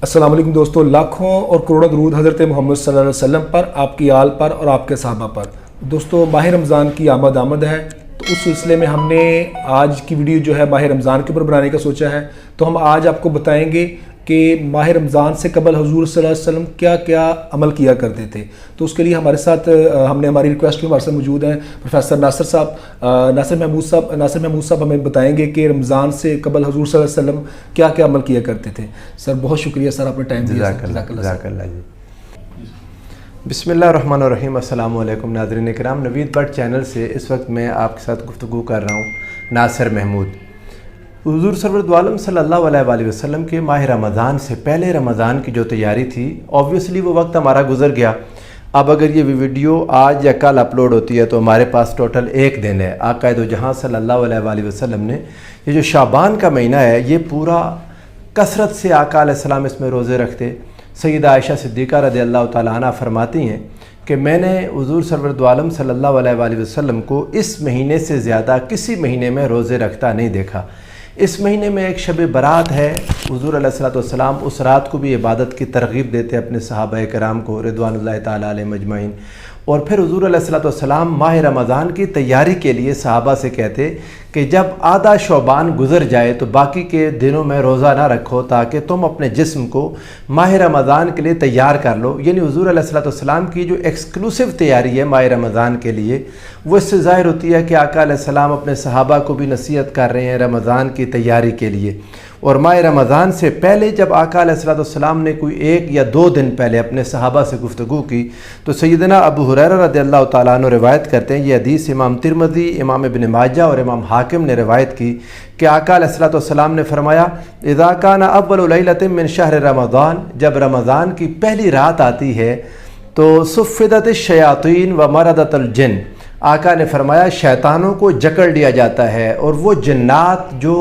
अस्सलाम वालेकुम दोस्तों, लाखों और करोड़ों दरूद हज़रत मोहम्मद सल्लल्लाहु अलैहि वसल्लम पर, आपकी आल पर और आपके सहाबा पर। दोस्तों, माह रमज़ान की आमद है, तो उस सिलसिले में हमने आज की वीडियो जो है माह रमज़ान के ऊपर बनाने का सोचा है। तो हम आज आपको बताएंगे कि माह रमज़ान से कबल हुज़ूर सल्लल्लाहु अलैहि वसल्लम क्या क्या अमल किया करते थे। तो उसके लिए हमारे साथ हमारी रिक्वेस्ट में हमारे साथ मौजूद हैं प्रोफेसर नासिर महमूद साहब हमें बताएंगे कि रमज़ान से कबल हुज़ूर सल्लल्लाहु अलैहि वसल्लम क्या क्या अमल किया करते थे। सर बहुत शुक्रिया सर, आपने टाइम दिया। बिस्मिल्लाहिर्रहमानिर्रहीम। अस्सलामु अलैकुम नाज़रीन किराम, नवीद बट चैनल से इस वक्त मैं आपके साथ गुफ्तगू कर रहा हूँ नासिर महमूद। हुज़ूर सरवर सल्लल्लाहु अलैहि वसल्लम के माह रमज़ान से पहले रमज़ान की जो तैयारी थी, ऑब्वियसली वो वक्त हमारा गुजर गया। अब अगर ये वीडियो आज या कल अपलोड होती है तो हमारे पास टोटल एक दिन है। आक़ा दो जहां सल्लल्लाहु अलैहि वसल्लम ने ये जो शाबान का महीना है, ये पूरा कसरत से आका अलैहिस्सलाम इसमें रोज़े रखते। सैयदा आयशा सिद्दीक़ा रज़ियल्लाहु ताला अन्हा फरमाती हैं कि मैंने हुज़ूर सरवर सल्लल्लाहु अलैहि वसल्लम को इस महीने से ज़्यादा किसी महीने में रोज़े रखता नहीं देखा। इस महीने में एक शब बरात है। हुज़ूर अलैहिस्सलाम उस रात को भी इबादत की तरग़ीब देते अपने सहाबा कराम को रिदवानुल्लाहि ताला अलैहिम अजमईन। और फिर हुज़ूर अलैहिस्सलाम माह रमज़ान की तैयारी के लिए सहाबा से कहते कि जब आधा शौबान गुज़र जाए तो बाकी के दिनों में रोज़ा ना रखो, ताकि तुम अपने जिस्म को माह रमज़ान के लिए तैयार कर लो। यानी हुज़ूर अलैहिस्सलाम की जो एक्सक्लूसिव तैयारी है माह रमज़ान के लिए, वो इससे ज़ाहिर होती है कि आका अलैहिस्सलाम अपने सहाबा को भी नसीहत कर रहे हैं रमज़ान की तैयारी के लिए। और माह रमज़ान से पहले जब आका अलैहिस्सलाम ने कोई 1 या 2 दिन पहले अपने सहाबा से गुफ्तगू की, तो सैयदना अबू हुरैरा रज़ियल्लाहु ताला अन्हु रिवायत करते हैं, ये हदीस इमाम तिरमिज़ी, इमाम इब्न माजा और इमाम हाकिम ने रिवायत की कि आका अलैहिस्सलाम ने फरमाया, इज़ा काना अव्वलु लैलतिन मिन शहर रमज़ान, जब रमज़ान की पहली रात आती है तो सुफ़िदतिश शयातीन व मरदतुल जिन, आका ने फरमाया शैतानों को जकड़ लिया जाता है और वो जन्नात जो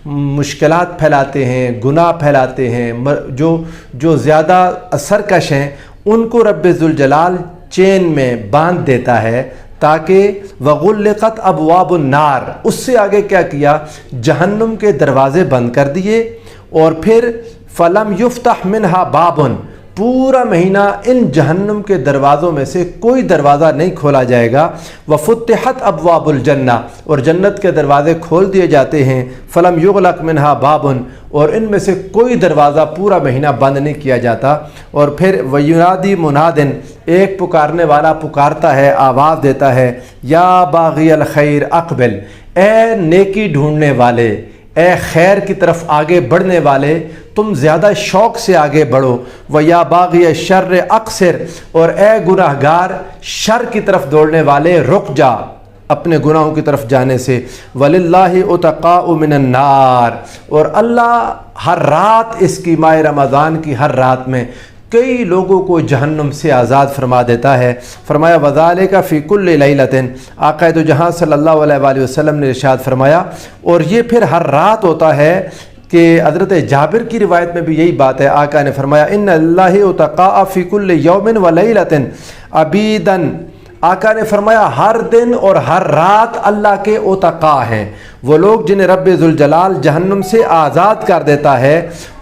मुश्किलात फैलाते हैं, गुनाह फैलाते हैं, जो ज़्यादा असरकश हैं, उनको रब्बे ज़ुल जलाल चेन में बांध देता है, ताकि वगुल्लिक़त अबवाबुन नार, उससे आगे क्या किया, जहन्नुम के दरवाज़े बंद कर दिए। और फिर फ़लम युफ्तह मिनहा बाबुन, पूरा महीना इन जहन्नुम के दरवाज़ों में से कोई दरवाज़ा नहीं खोला जाएगा। वफ़ुत्तिहत अब्वाबुल जन्ना, और जन्नत के दरवाज़े खोल दिए जाते हैं। फ़लम युग़लक़ मिनहा बाबुन, और इनमें से कोई दरवाज़ा पूरा महीना बंद नहीं किया जाता। और फिर वयुनादी मुनादिन, एक पुकारने वाला पुकारता है, आवाज़ देता है, या बाग़ियल खैर अक़बिल, ए नेकी ढूंढने वाले, ए खैर की तरफ आगे बढ़ने वाले, तुम ज़्यादा शौक़ से आगे बढ़ो। व या बाग़ी शर्र अक्सर, और ए गुनाहगार शर की तरफ दौड़ने वाले, रुक जा अपने गुनाहों की तरफ जाने से। वलिल्लाहि उतक़ाउ मिनन नार, और अल्लाह हर रात, इसकी माह रमज़ान की हर रात में कई लोगों को जहन्नुम से आज़ाद फरमा देता है। फरमाया वज़ालिका फ़ी कुल्लि लैलतिन, आक़ा दो जहां सल्लल्लाहु अलैहि वसल्लम ने इरशाद फरमाया, और ये फिर हर रात होता है कि हज़रत जाबिर की रिवायत में भी यही बात है। आका ने फरमाया इन्ना लिल्लाहि उतक़ा फ़ी कुल्लि यौमिन व लैलतिन अबीदन, आका ने फरमाया हर दिन और हर रात अल्लाह के उतक़ा हैं, वो लोग जिन्हें रब्बे ज़ुल जलाल जहन्नुम से आज़ाद कर देता है।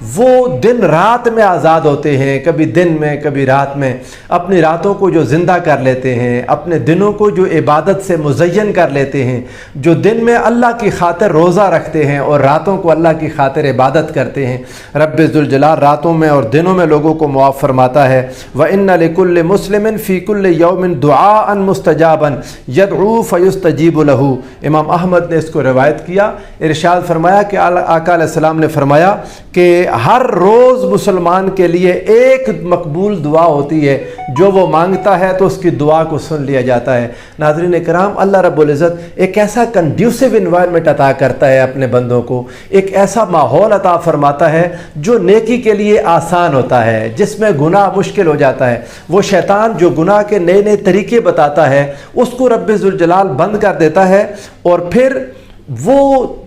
वो दिन रात में आज़ाद होते हैं, कभी दिन में कभी रात में, अपनी रातों को जो ज़िंदा कर लेते हैं, अपने दिनों को जो इबादत से मुज़य्यन कर लेते हैं, जो दिन में अल्लाह की खातिर रोज़ा रखते हैं और रातों को अल्लाह की खातिर इबादत करते हैं। रब्बे ज़ुल जलाल रातों में और दिनों में लोगों को मुआफ़ फरमाता है। व इन्ना लिकुल्लि मुस्लिमिन फ़ी कुल्लि यौमिन दुआअन मुस्तजाबन यदऊ फयुस्तजीबु लहू, इमाम अहमद ने इसको रिवायत किया। इरशाद फरमाया कि आका अलैहिस्सलाम ने फरमाया कि हर रोज़ मुसलमान के लिए एक मकबूल दुआ होती है, जो वो मांगता है तो उसकी दुआ को सुन लिया जाता है। नाज़रीन इकराम, अल्लाह रब्बुल इज़्ज़त एक ऐसा कंड्यूसिव इन्वायरमेंट अता करता है अपने बंदों को, एक ऐसा माहौल अता फरमाता है जो नेकी के लिए आसान होता है, जिसमें गुनाह मुश्किल हो जाता है। वो शैतान जो गुनाह के नए नए तरीके बताता है, उसको रब्बे ज़ुल जलाल बंद कर देता है। और फिर वो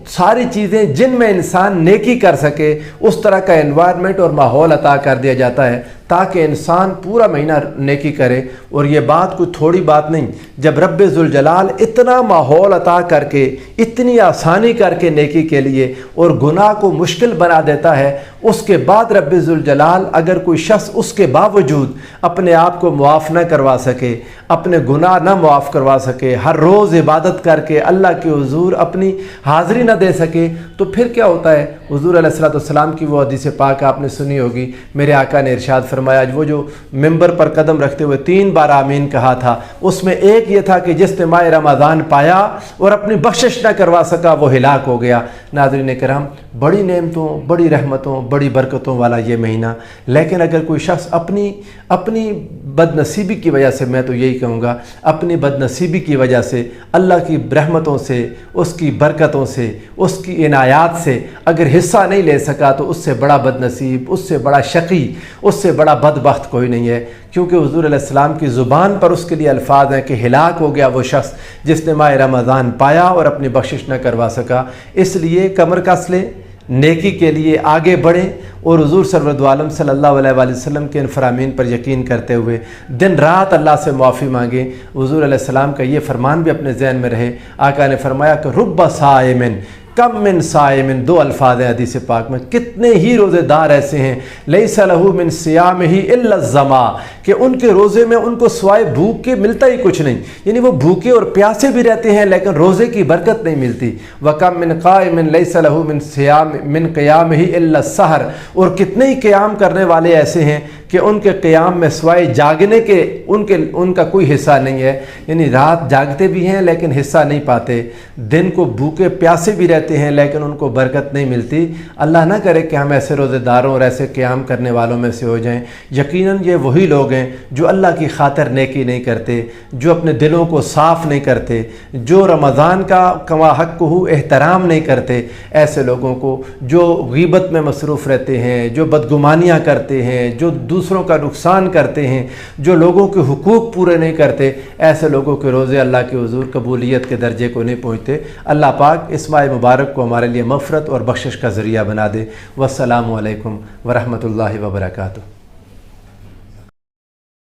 सारी चीज़ें जिनमें इंसान नेकी कर सके, उस तरह का एनवायरनमेंट और माहौल अता कर दिया जाता है, ताकि इंसान पूरा महीना नेकी करे। और ये बात कोई थोड़ी बात नहीं, जब रब्बे ज़ुल जलाल इतना माहौल अता करके, इतनी आसानी करके नेकी के लिए और गुनाह को मुश्किल बना देता है, उसके बाद रब्बे ज़ुल जलाल अगर कोई शख्स उसके बावजूद अपने आप को मुआफ़ न करवा सके, अपने गुनाह न मुआफ़ करवा सके, हर रोज़ इबादत करके अल्लाह के हुज़ूर अपनी हाज़िरी न दे सके, तो फिर क्या होता है। हुज़ूर अलैहिस्सलाम की वो हदीस पाक आपने सुनी होगी, मेरे आका ने इरशाद फरमाया, वो जो मिंबर पर कदम रखते हुए 3 बार आमीन कहा था, उसमें एक ये था कि जिसने माह रमज़ान पाया और अपनी बख्शिश न करवा सका वो हिलाक हो गया। नाज़रीन किराम, बड़ी नेमतों, बड़ी रहमतों, बड़ी बरकतों वाला ये महीना, लेकिन अगर कोई शख्स अपनी बदनसीबी की वजह से, मैं तो यही कहूँगा, अपनी बदनसीबी की वजह से अल्लाह की रहमतों से, उसकी बरकतों से, उसकी इनायात से अगर हिस्सा नहीं ले सका, तो उससे बड़ा बदनसीब, उससे बड़ा शकी, उससे बड़ा बदबख्त कोई नहीं है। क्योंकि हुज़ूर अलैहिस्सलाम की ज़ुबान पर उसके लिए अल्फाज हैं कि हिलाक हो गया वो शख्स जिसने माह रमज़ान पाया और अपनी बख्शिश न करवा सका। इसलिए कमर कस लें, नेकी के लिए आगे बढ़ें और हुज़ूर सरवरदो आलम सल्लल्लाहु अलैहि वसल्लम के इन फरामीन पर यकीन करते हुए दिन रात अल्लाह से मुआफ़ी मांगें। हुज़ूर अलैहिस्सलाम का ये फरमान भी अपने ज़हन में रहे। आका ने फरमाया कि रुब्बा साइमिन कम मिन साइमिन, 2 अल्फाज हैं हदीस पाक में, कितने ही रोज़ेदार ऐसे हैं, लैसा लहू मिन सियामिही इल्ला ज़मा, कि उनके रोज़े में उनको सिवाय भूख के मिलता ही कुछ नहीं, यानी वो भूखे और प्यासे भी रहते हैं लेकिन रोज़े की बरकत नहीं मिलती। व कम मिन क़ाइमिन लैसा लहू मिन क़ियामिही इल्ला सहर, और कितने ही क़याम करने वाले ऐसे हैं कि उनके क़याम में सिवाय जागने के उनका कोई हिस्सा नहीं है, यानी रात जागते भी हैं लेकिन हिस्सा नहीं पाते, दिन को भूखे प्यासे भी रहते हैं लेकिन उनको बरकत नहीं मिलती। अल्लाह ना करे कि हम ऐसे रोज़ेदारों और ऐसे क़याम करने वालों में से हो जाएं। यकीनन ये वही लोग हैं जो अल्लाह की खातिर नेकी नहीं करते, जो अपने दिलों को साफ़ नहीं करते, जो रमज़ान का कमा हक़्क़हू एहतराम नहीं करते। ऐसे लोगों को जो ग़ीबत में मसरूफ़ रहते हैं, जो बदगुमानियाँ करते हैं, जो दूसरों का नुकसान करते हैं, जो लोगों के हुकूक पूरे नहीं करते, ऐसे लोगों के रोज़े अल्लाह के हुज़ूर कबूलियत के दर्जे को नहीं पहुँचते। अल्लाह पाक इस माह मुबारक को हमारे लिए मग़फ़िरत और बख्शिश का ज़रिया बना दे। वस्सलामु अलैकुम वरहमतुल्लाहि वबरकातुहू।